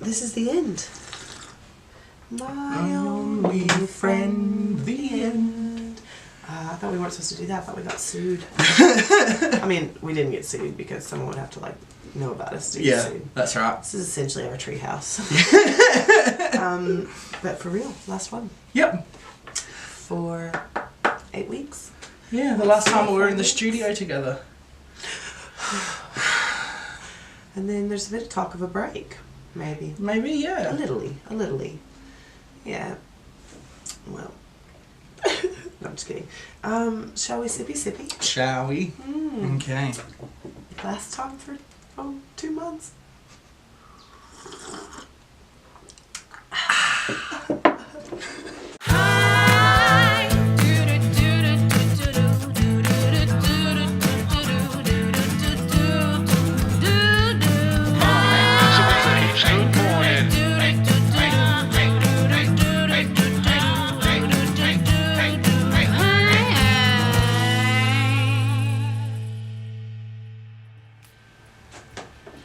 This is the end. My only friend, the end. I thought we weren't supposed to do that. I thought we got sued. I mean, we didn't get sued because someone would have to like know about us to get sued. That's right. This is essentially our tree house. But for real, last one. Yep. For 8 weeks. Yeah, the last time we were in the studio together. And then there's a bit of talk of a break, maybe. Maybe, yeah. A littly. Yeah. Well. No, I'm just kidding. Shall we sippy? Shall we? Okay. Last time for 2 months.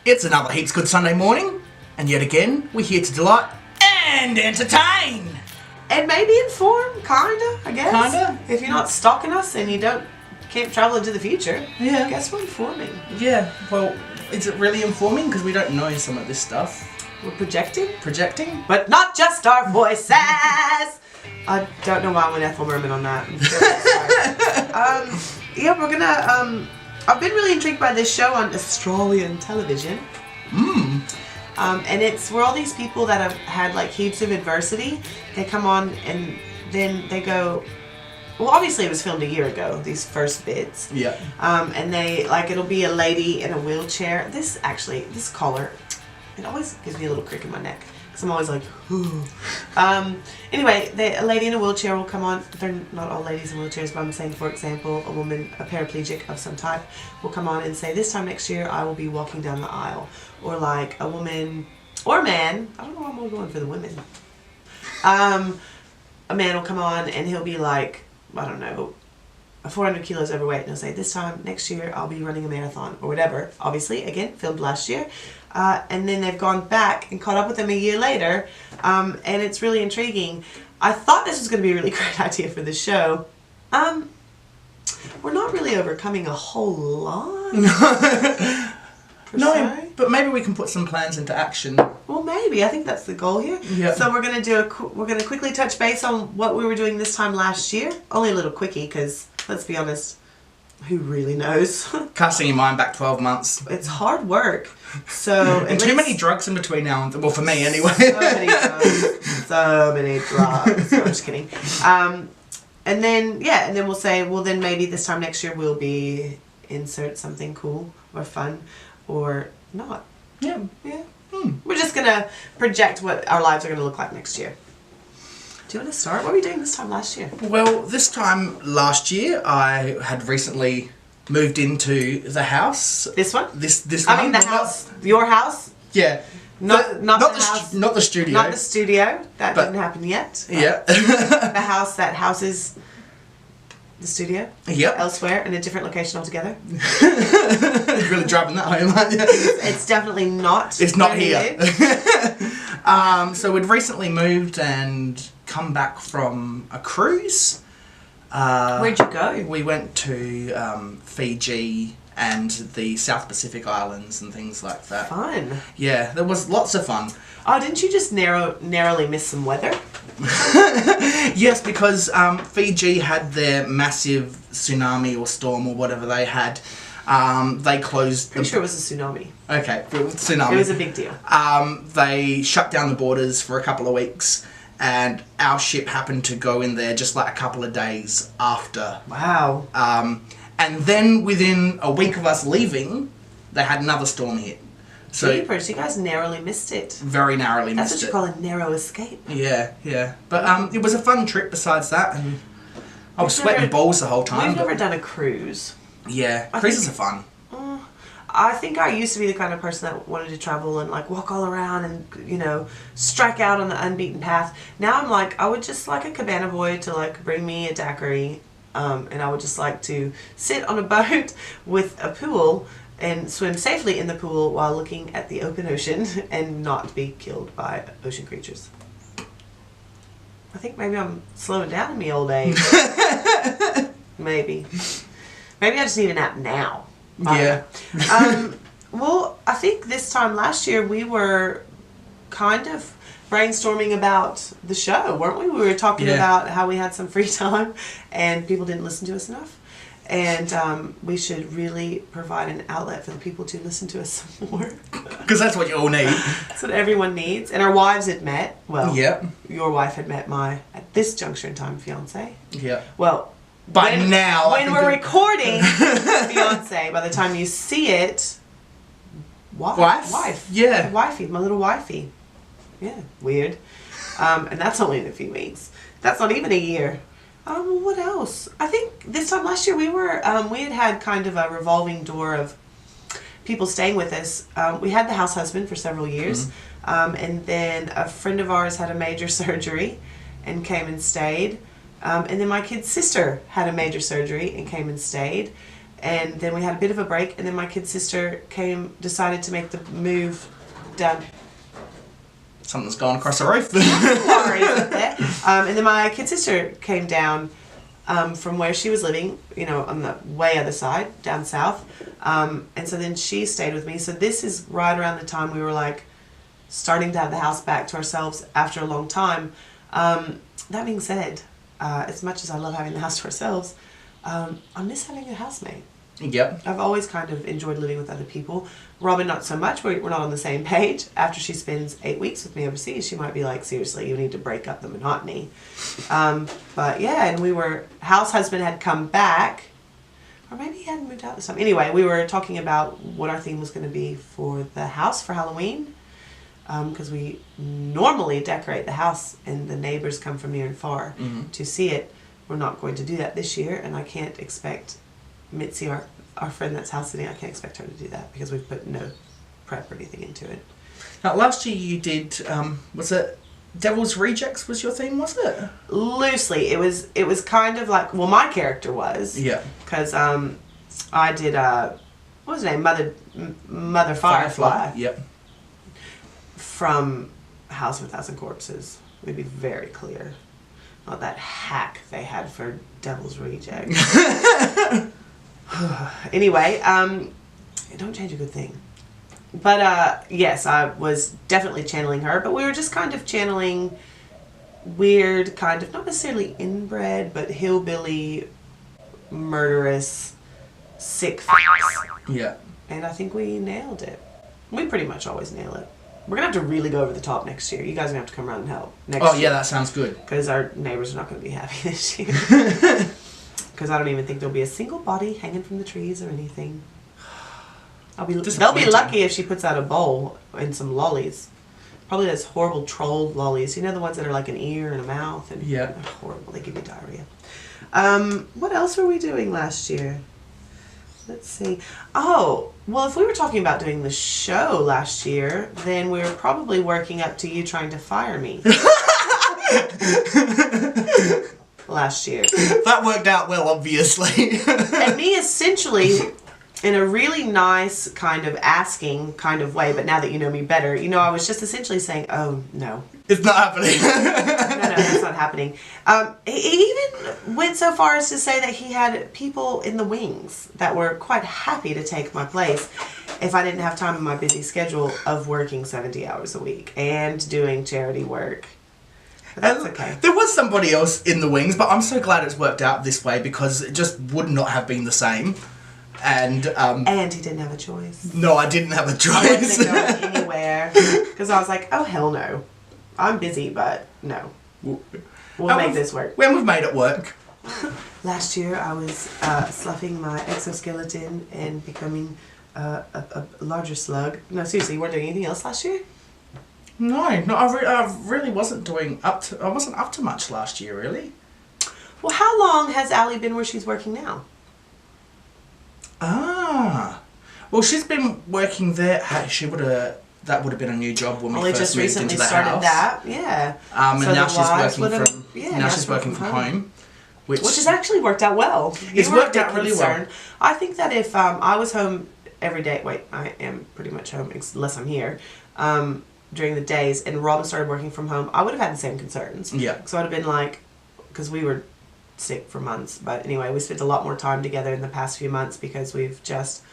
It's another Heaps Good Sunday morning, and yet again, we're here to delight and entertain! And maybe inform, kinda, I guess. Kinda? If you're not stalking us and you can't travel into the future, Yeah. I guess we're informing. Yeah, well, is it really informing? Because we don't know some of this stuff. We're projecting. Projecting? But not just our voices! I don't know why I went Ethel Merman on that. I'm very sorry. Yeah, we're gonna, I've been really intrigued by this show on Australian television. And it's where all these people that have had like heaps of adversity, they come on and then they go, well, obviously it was filmed a year ago, these first bits. Yeah. And they, like, it'll be a lady in a wheelchair. This collar, it always gives me a little crick in my neck. Because I'm always like, ooh. Anyway, a lady in a wheelchair will come on. They're not all ladies in wheelchairs, but I'm saying, for example, a woman, a paraplegic of some type, will come on and say, this time next year I will be walking down the aisle. Or like a woman, or a man, I don't know why I'm more going for the women. A man will come on and he'll be like, I don't know, 400 kilos overweight, and he'll say, this time next year I'll be running a marathon or whatever. Obviously, again, filmed last year. And then they've gone back and caught up with him a year later, and it's really intriguing. I thought this was going to be a really great idea for the show. We're not really overcoming a whole lot. No, but maybe we can put some plans into action. Well, maybe. I think that's the goal here. Yeah. So we're gonna quickly touch base on what we were doing this time last year. Only a little quickie, because let's be honest, who really knows? Casting your mind back 12 months. It's hard work. So and too many drugs in between now and well, for me anyway. So many drugs. No, I'm just kidding. And then we'll say, well, then maybe this time next year we'll be insert something cool or fun or not. Yeah. Yeah. We're just gonna project what our lives are gonna look like next year. Do you want to start? What were you doing this time last year? Well, this time last year, I had recently moved into the house. This one? This I one. mean the house. Your house? Yeah. Not the house. Not the studio. Not the studio. That didn't happen yet. Yeah. The house that houses the studio. Yep. Elsewhere in a different location altogether. Really driving that home, aren't you? It's definitely not. It's not here. So we'd recently moved and come back from a cruise. Where'd you go? We went to Fiji and the South Pacific Islands and things like that. Fun. Yeah, there was lots of fun. Oh, didn't you just narrowly miss some weather? Yes, because Fiji had their massive tsunami or storm or whatever they had. They closed... Pretty sure it was a tsunami. Okay, tsunami. It was a big deal. They shut down the borders for a couple of weeks, and our ship happened to go in there just like a couple of days after. Wow. And then within a week of us leaving, they had another storm hit. So Jeepers, you guys narrowly missed it. Very narrowly missed it. That's what you call a narrow escape. Yeah, yeah. But it was a fun trip besides that, and I was sweating balls the whole time. We've never done a cruise. Yeah, cruises are fun. I think I used to be the kind of person that wanted to travel and like walk all around and, you know, strike out on the unbeaten path. Now I'm like, I would just like a cabana boy to like bring me a daiquiri, and I would just like to sit on a boat with a pool and swim safely in the pool while looking at the open ocean and not be killed by ocean creatures. I think maybe I'm slowing down in my old age. Maybe I just need a nap now. Yeah. Well, I think this time last year we were kind of brainstorming about the show, weren't we? We were talking about how we had some free time and people didn't listen to us enough. And we should really provide an outlet for the people to listen to us some more. Because that's what you all need. That's what everyone needs. And our wives had met. Well, yep. Your wife had met my, at this juncture in time, fiance. Yeah. Well, but now... When we're recording fiance, by the time you see it... Wife. Yeah. Wifey, my little wifey. Yeah, weird. And that's only in a few weeks. That's not even a year. What else? I think this time last year we had kind of a revolving door of people staying with us. We had the house husband for several years, and then a friend of ours had a major surgery and came and stayed. And then my kid's sister had a major surgery and came and stayed. And then we had a bit of a break, and then my kid's sister decided to make the move down. Something's gone across the roof. And then my kid's sister came down from where she was living, on the way other side, down south. And so then she stayed with me. So this is right around the time we were like starting to have the house back to ourselves after a long time. That being said, as much as I love having the house to ourselves, I miss having a housemate. Yep. I've always kind of enjoyed living with other people. Robin, not so much. We're not on the same page. After she spends 8 weeks with me overseas, she might be like, seriously, you need to break up the monotony. But yeah, and house husband had come back, or maybe he hadn't moved out this time. Anyway, we were talking about what our theme was going to be for the house for Halloween. Because we normally decorate the house and the neighbors come from near and far to see it. We're not going to do that this year, and I can't expect Mitzi, our friend that's house sitting, I can't expect her to do that because we've put no prep or anything into it. Now, last year you did, was it Devil's Rejects was your theme, was it? Loosely. It was kind of like, well, my character was. Yeah. Because I did, what was her name? Mother Firefly. Yep. From House of a Thousand Corpses. We'd be very clear. Not that hack they had for Devil's Reject. Anyway, don't change a good thing. But yes, I was definitely channeling her, but we were just kind of channeling weird, kind of, not necessarily inbred, but hillbilly, murderous, sick things. Yeah. And I think we nailed it. We pretty much always nail it. We're going to have to really go over the top next year. You guys are going to have to come around and help next year. Oh, yeah, that sounds good. Because our neighbors are not going to be happy this year. Because I don't even think there'll be a single body hanging from the trees or anything. They'll be lucky if she puts out a bowl and some lollies. Probably those horrible troll lollies. You know, the ones that are like an ear and a mouth? And yeah. They're horrible. They give you diarrhea. What else were we doing last year? Let's see. Oh, well, if we were talking about doing the show last year, then we were probably working up to you trying to fire me. Last year. That worked out well, obviously. And me essentially, in a really nice kind of asking kind of way, but now that you know me better, I was just essentially saying, oh, no. It's not happening. No, that's not happening. He even went so far as to say that he had people in the wings that were quite happy to take my place if I didn't have time in my busy schedule of working 70 hours a week and doing charity work. But that's okay. There was somebody else in the wings, but I'm so glad it's worked out this way because it just would not have been the same. And he didn't have a choice. No, I didn't have a choice. I wasn't going anywhere because I was like, oh, hell no. I'm busy, but no. We'll make this work. When we've made it work. Last year, I was sloughing my exoskeleton and becoming a larger slug. No, seriously, you weren't doing anything else last year? No, I really wasn't I wasn't up to much last year, really. Well, how long has Allie been where she's working now? Well, she's been working there. That would have been a new job when we first moved into the house. Only just recently started that, yeah. And so now she's working from home. Which has actually worked out well. It's worked out really well. I think that if I was home every day. Wait, I am pretty much home unless I'm here. During the days, and Robin started working from home, I would have had the same concerns. Yeah. So I'd have been like, because we were sick for months, but anyway, we spent a lot more time together in the past few months because we've just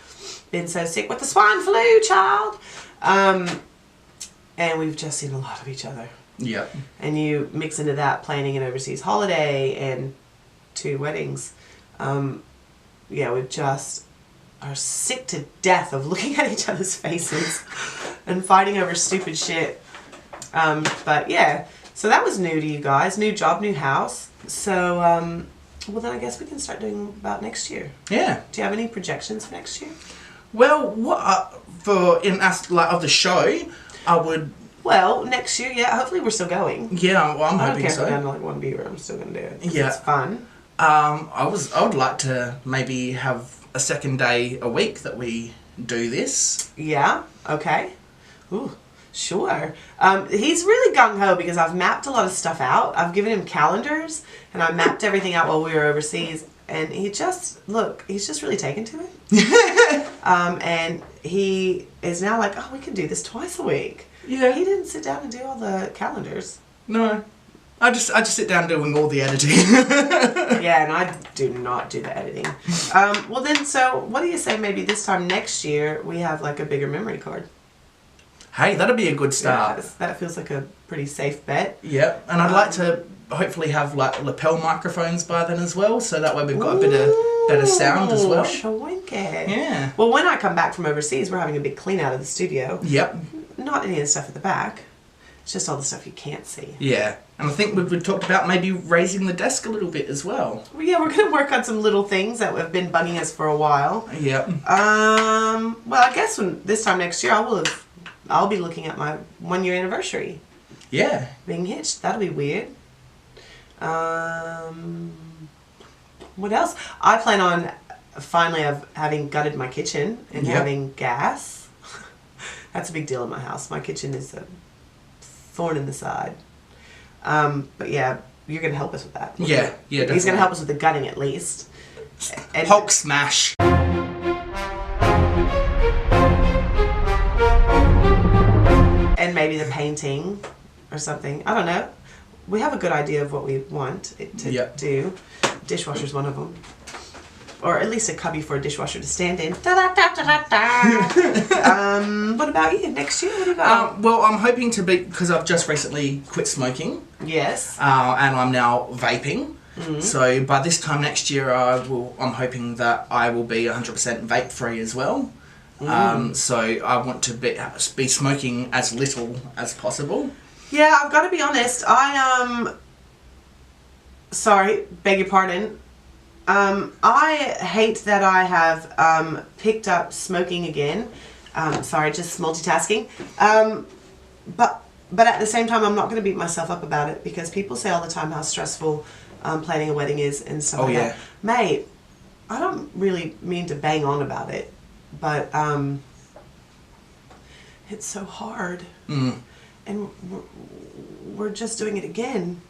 been so sick with the swine flu, child. And we've just seen a lot of each other. Yeah. And you mix into that planning an overseas holiday and 2 weddings. Yeah, we just are sick to death of looking at each other's faces and fighting over stupid shit. But yeah, so that was new to you guys. New job, new house. So, well then I guess we can start doing about next year. Yeah. Do you have any projections for next year? Well, what of the show, I would. Well, next year, yeah. Hopefully we're still going. Yeah, well, I'm I don't hoping care if so. we're down to like 1 beer. I'm still gonna do it. Yeah. It's fun. I would like to maybe have a second day a week that we do this. Yeah. Okay. Ooh. Sure. He's really gung-ho because I've mapped a lot of stuff out. I've given him calendars and I mapped everything out while we were overseas, and he's just really taken to it. And he is now like, oh, we can do this twice a week. Yeah. He didn't sit down and do all the calendars. No. I just sit down doing all the editing. Yeah, and I do not do the editing. Well then, so what do you say maybe this time next year we have like a bigger memory card? Hey, that'd be a good start. Yeah, that feels like a pretty safe bet. Yeah, and I'd like to hopefully have like lapel microphones by then as well, so that way we've got a bit of better sound as well. Shoinky. Yeah. Well, when I come back from overseas, we're having a big clean out of the studio. Yep. Not any of the stuff at the back. It's just all the stuff you can't see. Yeah, and I think we've talked about maybe raising the desk a little bit as well. Well, yeah, we're going to work on some little things that have been bugging us for a while. Yep. Well, I guess this time next year I'll be looking at my 1 year anniversary. Yeah. Being hitched. That'll be weird. What else? I plan on finally having gutted my kitchen and having gas. That's a big deal in my house. My kitchen is a thorn in the side. But yeah, you're going to help us with that. Yeah, definitely. He's going to help us with the gutting at least. And Hulk smash. And maybe the painting or something. I don't know. We have a good idea of what we want it to do. Dishwasher's one of them. Or at least a cubby for a dishwasher to stand in. What about you? Next year? What do you got? Well, I'm hoping to be, because I've just recently quit smoking. Yes. And I'm now vaping. Mm-hmm. So by this time next year, I'm hoping that I will be 100% vape free as well. So I want to be smoking as little as possible. Yeah, I've got to be honest. Sorry, beg your pardon. I hate that I have picked up smoking again. Sorry, just multitasking. But at the same time, I'm not going to beat myself up about it because people say all the time how stressful planning a wedding is and stuff like that. Mate, I don't really mean to bang on about it, but it's so hard. Mm. And we're just doing it again.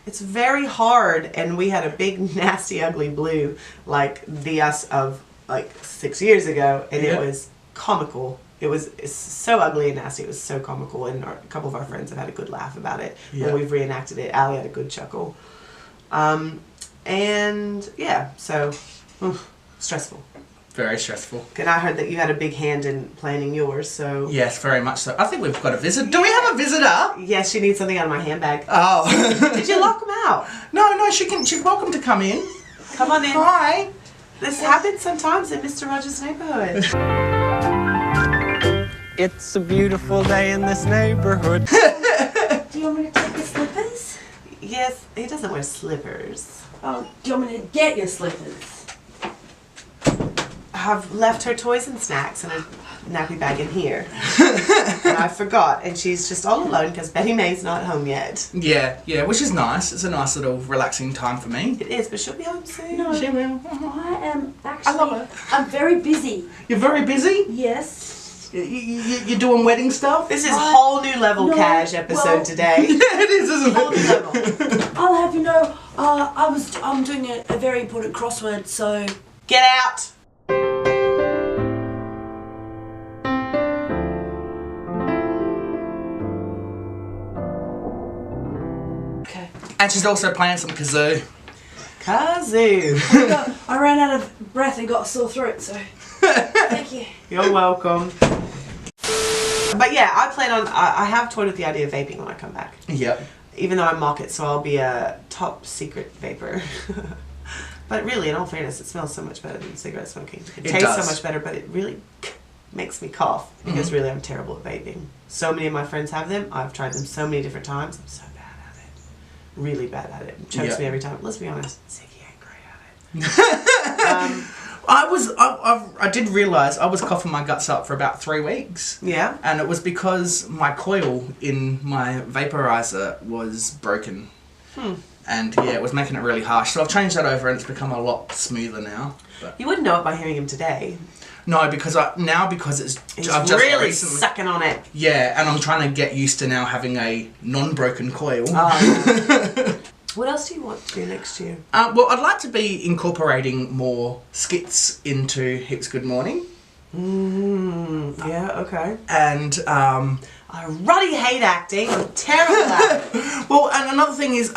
It's very hard, and we had a big, nasty, ugly blue, like the us of like 6 years ago, and it was comical. It's so ugly and nasty. It was so comical, and a couple of our friends have had a good laugh about it when we've reenacted it. Allie had a good chuckle, and yeah, so stressful. Very stressful. And I heard that you had a big hand in planning yours, so... Yes, very much so. I think we've got a visitor. Do we have a visitor? Yes, she needs something out of my handbag. Oh. Did you lock them out? No, she's welcome to come in. Come on in. Hi. This happens sometimes in Mr. Rogers' neighborhood. It's a beautiful day in this neighborhood. Do you want me to take your slippers? Yes, he doesn't wear slippers. Oh, do you want me to get your slippers? I've left her toys and snacks in a nappy bag in here. And I forgot, and she's just all alone because Betty May's not home yet. Yeah, which is nice. It's a nice little relaxing time for me. It is, but she'll be home soon. No, She will. I am actually... I love her. I'm very busy. You're very busy? Yes. You're doing wedding stuff? This is whole new level cash episode today. It is, isn't Whole new level. I'll have you know, I'm doing a very important crossword, so... Get out! And she's also playing some kazoo. Kazoo. I ran out of breath and got a sore throat, so thank you. You're welcome. But yeah, I have toyed with the idea of vaping when I come back. Yep. Even though I mock it, so I'll be a top secret vapor. But really, in all fairness, it smells so much better than cigarette smoking. It tastes does. so much better, but it really makes me cough because really I'm terrible at vaping. So many of my friends have them. I've tried them so many different times. I'm so bad at it. Really bad at it. It chokes me every time. Let's be honest, Ziggy ain't great at it. I did realise I was coughing my guts up for about 3 weeks. Yeah? And it was because my coil in my vaporizer was broken. And yeah, it was making it really harsh. So I've changed that over and it's become a lot smoother now. But You wouldn't know it by hearing him today. no, because it's He's I've just really recently, sucking on it. yeah, and I'm trying to get used to now having a non-broken coil. What else do you want to do next year? Well, I'd like to be incorporating more skits into Heaps Good Morning. Yeah, okay. And I ruddy hate acting. I'm terrible at it. well, and another thing is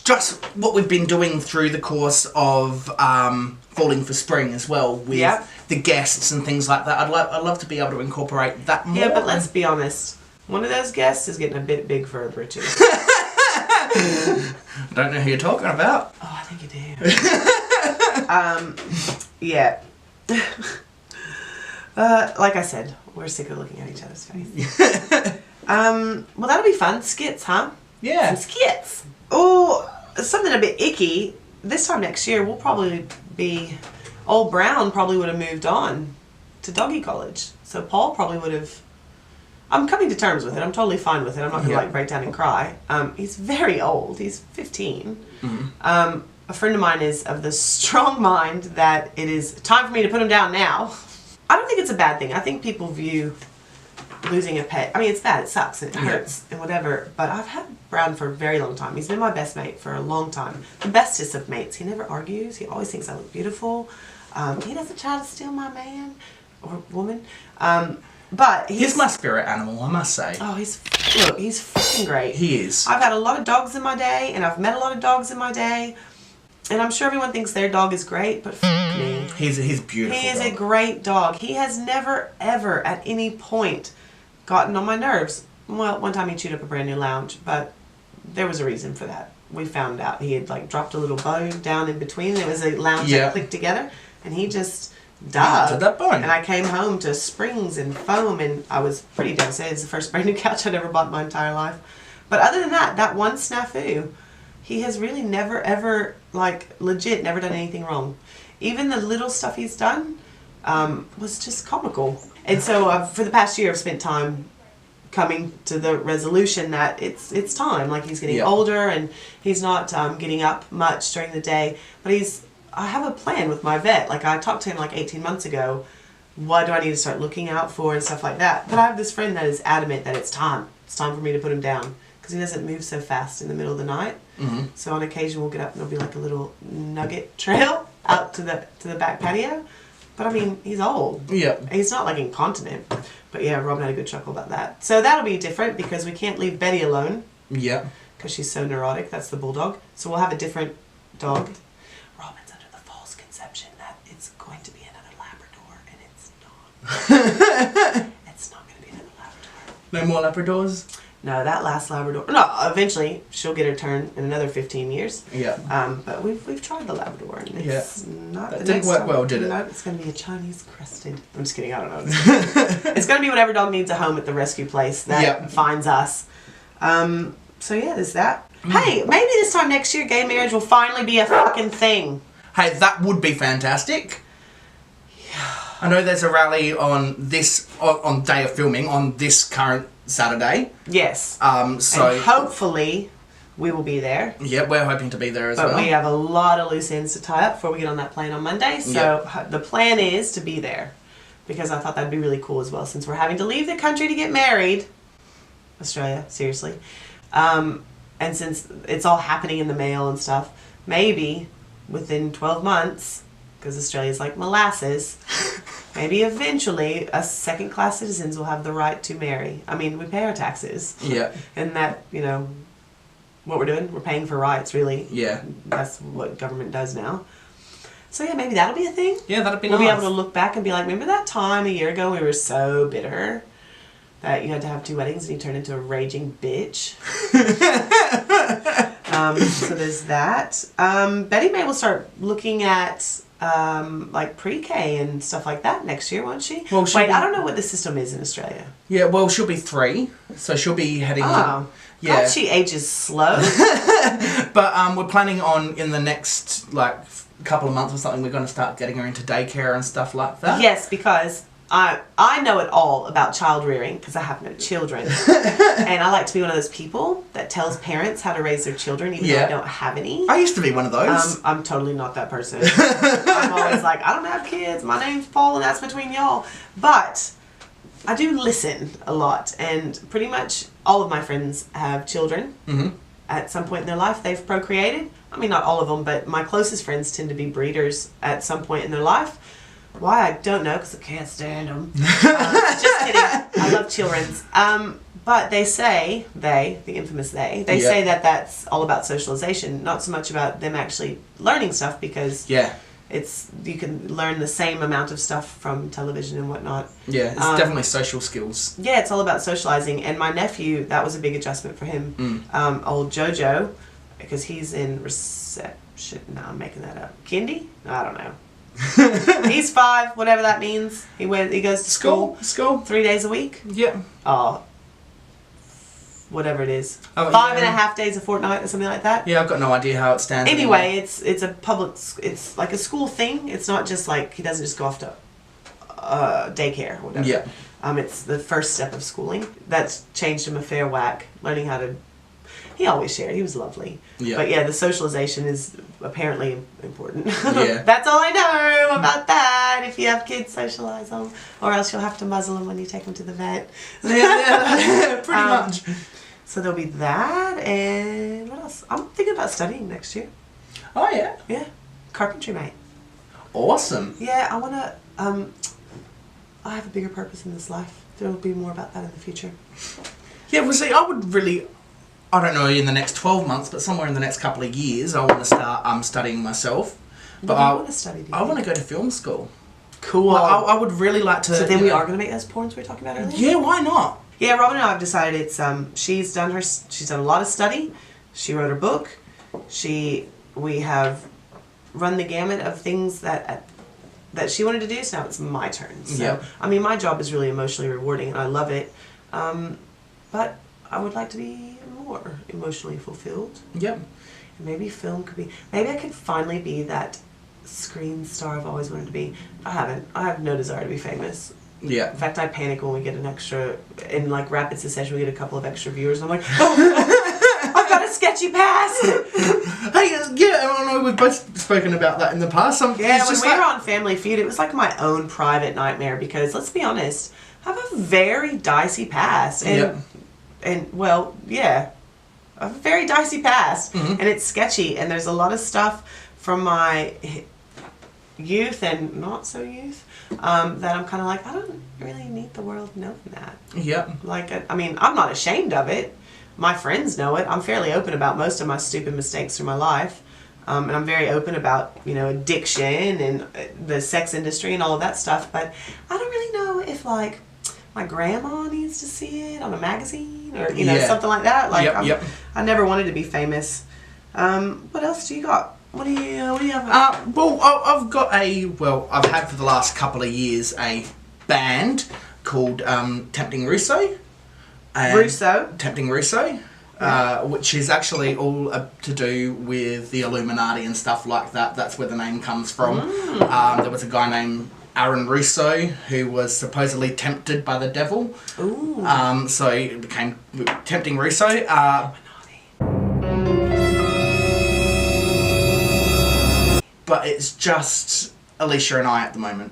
just what we've been doing through the course of Falling for Spring as well with the guests and things like that. I'd love to be able to incorporate that more. Yeah, but let's be honest. One of those guests is getting a bit big for her britches. I don't know who you're talking about. Oh, I think you do. Yeah. Like I said, we're sick of looking at each other's face. Well, that'll be fun. Skits, huh? Yeah. Some skits. Oh, something a bit icky. This time next year, we'll probably be... Old Brown probably would have moved on to doggy college. So Paul probably would have... I'm coming to terms with it. I'm totally fine with it. I'm not going to break down and cry. He's very old. He's 15. A friend of mine is of the strong mind that it is time for me to put him down now. I don't think it's a bad thing. I think people view losing a pet... I mean, it's bad. It sucks. And it hurts and whatever. But I've had Brown for a very long time. He's been my best mate for a long time. The bestest of mates. He never argues. He always thinks I look beautiful. He doesn't try to steal my man or woman. But he's my spirit animal, I must say. Oh, he's fucking great. He is. I've had a lot of dogs in my day, and I've met a lot of dogs in my day, and I'm sure everyone thinks their dog is great, but me. He's beautiful. He is a great dog. He has never, ever, at any point, gotten on my nerves. Well, one time he chewed up a brand new lounge, but there was a reason for that. We found out he had like dropped a little bone down in between. There was a lounge that clicked together, and he just died. To that bone. And I came home to springs and foam, and I was pretty devastated. It's the first brand new couch I'd ever bought in my entire life. But other than that one snafu, he has really never, ever, like, legit never done anything wrong. Even the little stuff he's done was just comical. And so for the past year, I've spent time coming to the resolution that it's time. Like, he's getting older, and he's not getting up much during the day, but I have a plan with my vet. Like, I talked to him like 18 months ago. What do I need to start looking out for and stuff like that? But I have this friend that is adamant that it's time. It's time for me to put him down because he doesn't move so fast in the middle of the night. So on occasion we'll get up and there'll be like a little nugget trail out to the back patio. But I mean, he's old. Yeah. He's not like incontinent. But yeah, Robin had a good chuckle about that. So that'll be different because we can't leave Betty alone. Yeah. Because she's so neurotic. That's the bulldog. So we'll have a different dog. Robin's under the false conception that it's going to be another Labrador, and it's not. It's not going to be another Labrador. No more Labradors? No, that last Labrador. No, eventually she'll get her turn in another 15 years. Yeah. But we've tried the Labrador, and it's not. That didn't work well, did it? No, it's going to be a Chinese crested. I'm just kidding. I don't know. It's going to be whatever dog needs a home at the rescue place that finds us. So yeah, there's that. Hey, maybe this time next year, gay marriage will finally be a fucking thing. Hey, that would be fantastic. I know there's a rally on day of filming on this current Saturday. Yes. So and hopefully we will be there. Yeah, we're hoping to be there as well. But we have a lot of loose ends to tie up before we get on that plane on Monday. So the plan is to be there because I thought that'd be really cool as well since we're having to leave the country to get married. Australia, seriously. And since it's all happening in the mail and stuff, maybe within 12 months, because Australia's like molasses, maybe eventually us second-class citizens will have the right to marry. I mean, we pay our taxes. Yeah. And that, what we're doing. We're paying for rights, really. Yeah. That's what government does now. So yeah, maybe that'll be a thing. Yeah, that'd be We'll nice. be able to look back and be like, remember that time a year ago we were so bitter that you had to have 2 weddings and you turned into a raging bitch? So there's that. Betty May will start looking at like pre-K and stuff like that next year, won't she? Well, Wait, I don't know what the system is in Australia. Yeah, well, she'll be 3, so she'll be heading. Oh, Yeah. God, she ages slow. But we're planning on in the next like couple of months or something. We're going to start getting her into daycare and stuff like that. Yes, because I know it all about child rearing because I have no children, and I like to be one of those people that tells parents how to raise their children even though I don't have any. I used to be one of those. I'm totally not that person. I'm always like, I don't have kids. My name's Paul, and that's between y'all. But I do listen a lot, and pretty much all of my friends have children. Mm-hmm. At some point in their life, they've procreated. I mean, not all of them, but my closest friends tend to be breeders at some point in their life. Why, I don't know, because I can't stand them. Just kidding. I love children's. But they say, the infamous they say that that's all about socialization, not so much about them actually learning stuff, because you can learn the same amount of stuff from television and whatnot. Yeah, it's definitely social skills. Yeah, it's all about socializing. And my nephew, that was a big adjustment for him. Old Jojo, because he's in reception. No, I'm making that up. Kindy? I don't know. He's 5, whatever that means. He goes to school 3 days a week. Yeah. Oh, whatever it is. Oh, 5.5 days a fortnight or something like that. Yeah, I've got no idea how it stands. Anyway, it's a public. It's like a school thing. It's not just like he doesn't just go off to daycare or whatever. Yeah. It's the first step of schooling. That's changed him a fair whack. Learning how to. He always shared. He was lovely. Yeah. But yeah, the socialization is apparently important. Yeah. That's all I know about that. If you have kids, socialize them, or else you'll have to muzzle them when you take them to the vet. Yeah, pretty much. So there'll be that, and what else? I'm thinking about studying next year. Oh yeah. Yeah, carpentry, mate. Awesome. Yeah, I wanna. I have a bigger purpose in this life. There will be more about that in the future. Yeah, well, see, I would really. I don't know in the next 12 months, but somewhere in the next couple of years, I want to start studying myself. But What do you want to study? I want to go to film school. Cool. Well, I would really like to. So then we are going to make those porns we were talking about earlier. Yeah, why not? Yeah, Robin and I have decided it's she's done a lot of study. She wrote her book. We have run the gamut of things that she wanted to do. So now it's my turn. So Yeah. I mean, my job is really emotionally rewarding and I love it. But I would like to be more emotionally fulfilled. Yep. And maybe film could be. Maybe I could finally be that screen star I've always wanted to be. I haven't. I have no desire to be famous. Yeah. In fact, I panic when we get an extra, in like rapid succession, we get a couple of extra viewers. And I'm like, oh, I've got a sketchy past. Hey, yeah, I know we've both spoken about that in the past. Yeah, when we were on Family Feud, it was like my own private nightmare because, let's be honest, I have a very dicey past. And well, yeah, a very dicey past. And it's sketchy. And there's a lot of stuff from my youth and not so youth that I'm kind of like, I don't really need the world knowing that. Yep. Like, I mean, I'm not ashamed of it. My friends know it. I'm fairly open about most of my stupid mistakes through my life. And I'm very open about, addiction and the sex industry and all of that stuff. But I don't really know if, like, my grandma needs to see it on a magazine or, something like that. Like, I never wanted to be famous. What else do you got? What do you have? Well, I've had for the last couple of years a band called Tempting Russo. Tempting Russo, which is actually all to do with the Illuminati and stuff like that. That's where the name comes from. There was a guy named Aaron Russo who was supposedly tempted by the devil. Ooh. So it became Tempting Russo. But it's just Alicia and I at the moment.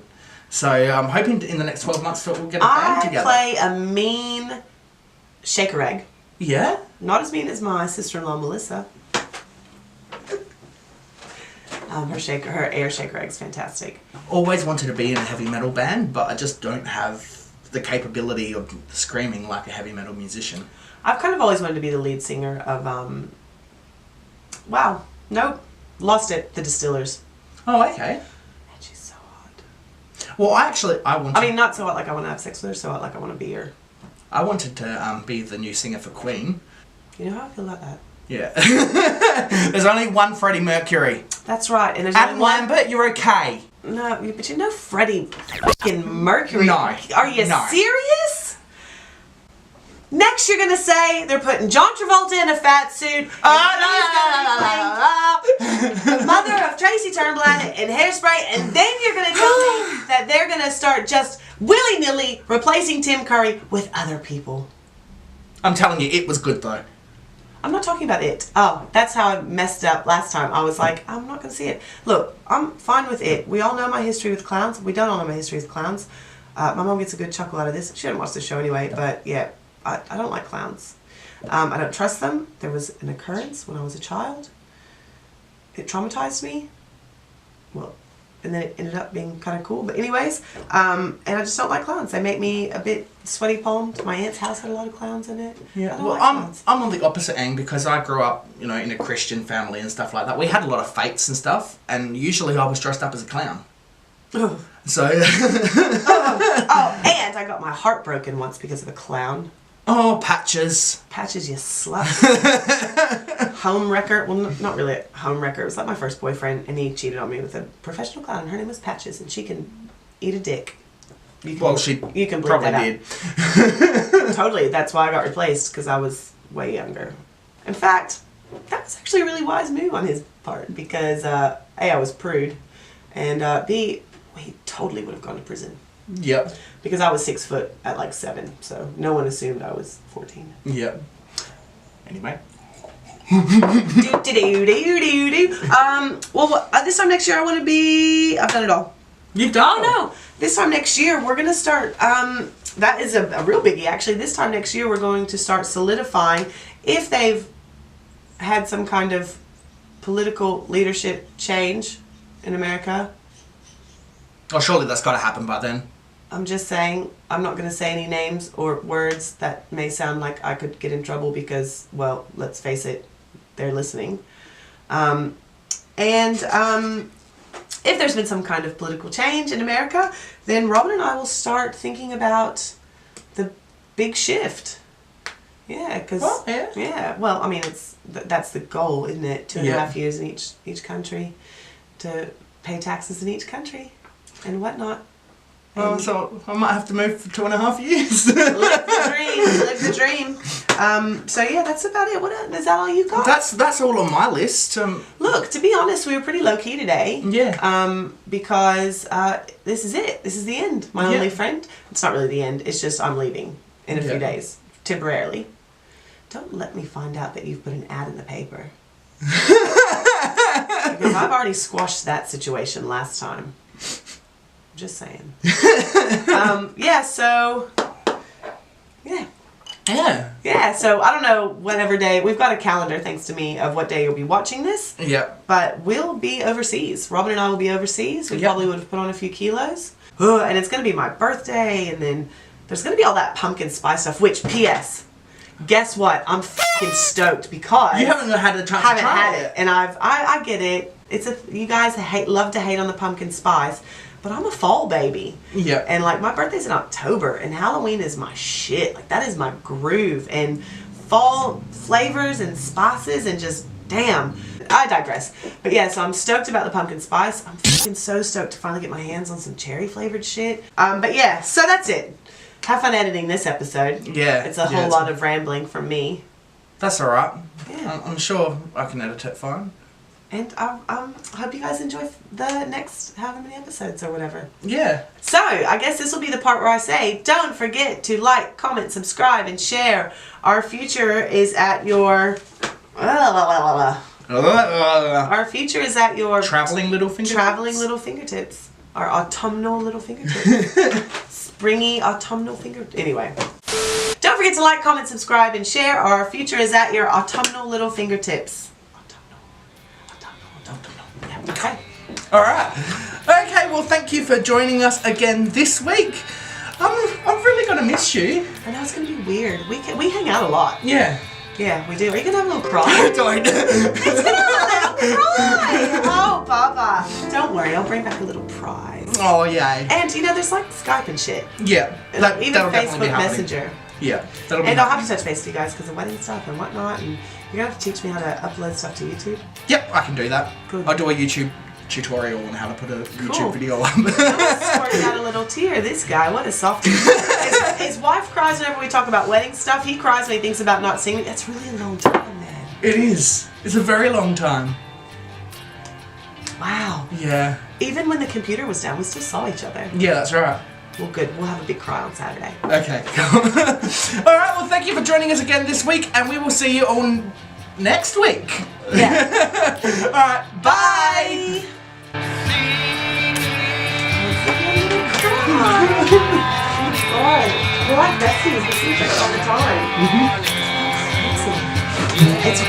So I'm hoping in the next 12 months that we'll get a band together. I play a mean shaker egg. Yeah? Not as mean as my sister-in-law Melissa. Her air shaker egg's fantastic. Always wanted to be in a heavy metal band, but I just don't have the capability of screaming like a heavy metal musician. I've kind of always wanted to be the lead singer of wow, nope, lost it. The Distillers. Oh, okay. And she's so hot. Well, I wanted. I mean, not so hot like I want to have sex with her, so hot like I want to be her. I wanted to be the new singer for Queen. You know how I feel about that? Yeah. There's only one Freddie Mercury. That's right. And there's Adam only one. Lambert, you're okay. No, but you know Freddie fucking Mercury. No. Are you No. serious? Next, you're gonna say they're putting John Travolta in a fat suit. The mother of Tracy Turnblad in Hairspray, and then you're gonna tell me that they're gonna start just willy-nilly replacing Tim Curry with other people. I'm telling you, it was good though. I'm not talking about it. Oh, that's how I messed up last time. I was like, I'm not going to see it. Look, I'm fine with it. We all know my history with clowns. We don't all know my history with clowns. My mom gets a good chuckle out of this. She didn't watch the show anyway, but yeah, I don't like clowns. I don't trust them. There was an occurrence when I was a child. It traumatized me. Well, and then it ended up being kind of cool. But anyways, and I just don't like clowns. They make me a bit sweaty palmed. My aunt's house had a lot of clowns in it. Yeah. I don't Well, like I'm clowns. on the opposite end because I grew up, in a Christian family and stuff like that. We had a lot of fates and stuff, and usually I was dressed up as a clown. Ugh. So. Oh, and I got my heart broken once because of a clown. Oh, Patches. Patches, you slut. Home wrecker. Well, not really a home wrecker. It was like my first boyfriend, and he cheated on me with a professional clown. And her name was Patches, and she can eat a dick. You can, you can bleep probably that did. out. Totally. That's why I got replaced, because I was way younger. In fact, that was actually a really wise move on his part, because A, I was prude, and B, he totally would have gone to prison. Yep. Because I was 6 foot at like 7, so no one assumed I was 14. Yep. Anyway. Well, this time next year I want to be. I've done it all. You've done. Oh no! This time next year we're gonna start. That is a real biggie actually. This time next year we're going to start solidifying if they've had some kind of political leadership change in America. Oh, surely that's got to happen by then. I'm just saying, I'm not going to say any names or words that may sound like I could get in trouble because, well, let's face it, they're listening. If there's been some kind of political change in America, then Robin and I will start thinking about the big shift. Yeah, because well, I mean, that's the goal, isn't it? 2.5 years in each country to pay taxes in each country and whatnot. Oh, so I might have to move for 2.5 years. Live the dream. So yeah, that's about it. Is that all you got? That's all on my list. Look, to be honest, we were pretty low key today. Yeah. Because this is it. This is the end. My only friend. It's not really the end. It's just I'm leaving in a few days temporarily. Don't let me find out that you've put an ad in the paper. Because I've already squashed that situation last time. Just saying. Yeah, so yeah, so I don't know whatever day. We've got a calendar, thanks to me, of what day you'll be watching this. Yep. But we'll be overseas. Robin and I will be overseas. We probably would have put on a few kilos. And it's going to be my birthday, and then there's going to be all that pumpkin spice stuff, which, P.S., guess what? I'm fucking stoked because you haven't had a chance to try it. And I get it. You guys love to hate on the pumpkin spice. But I'm a fall baby. Yeah. And like my birthday's in October and Halloween is my shit. Like that is my groove. And fall flavors and spices and just damn. I digress. But yeah, so I'm stoked about the pumpkin spice. I'm fucking so stoked to finally get my hands on some cherry flavored shit. But yeah, so that's it. Have fun editing this episode. Yeah. It's a whole lot of rambling from me. That's alright. Yeah. I'm sure I can edit it fine. And I hope you guys enjoy the next however many episodes or whatever. Yeah. So, I guess this will be the part where I say, don't forget to like, comment, subscribe, and share. Our future is at your... Our future is at your... Traveling little fingertips. Our autumnal little fingertips. Springy autumnal fingertips. Anyway. Don't forget to like, comment, subscribe, and share. Our future is at your autumnal little fingertips. Okay. Alright. Okay, well thank you for joining us again this week. I'm really gonna miss you. I know it's gonna be weird. We hang out a lot. Yeah. Yeah, we do. Are you gonna have a little cry? Don't. It's gonna cry! Oh, Baba. Don't worry, I'll bring back a little prize. Oh, yeah. And, you know, there's like Skype and shit. Yeah. Even that'll definitely be Facebook happening. Messenger. Yeah. That'll be And I'll have happening. to touch base with you guys because of wedding stuff and whatnot. And you're going to have to teach me how to upload stuff to YouTube. Yep, I can do that. Good. I'll do a YouTube tutorial on how to put a Cool. YouTube video up. Squirting out a little tear. This guy, what a softie. His wife cries whenever we talk about wedding stuff. He cries when he thinks about not singing. That's really a long time, man. It is. It's a very long time. Wow. Yeah. Even when the computer was down, we still saw each other. Yeah, that's right. Well, good. We'll have a big cry on Saturday. Okay, cool. Alright, well, thank you for joining us again this week, and we will see you all next week. Yeah. Alright, bye! We're like besties. We see each other all the time. Excellent. It's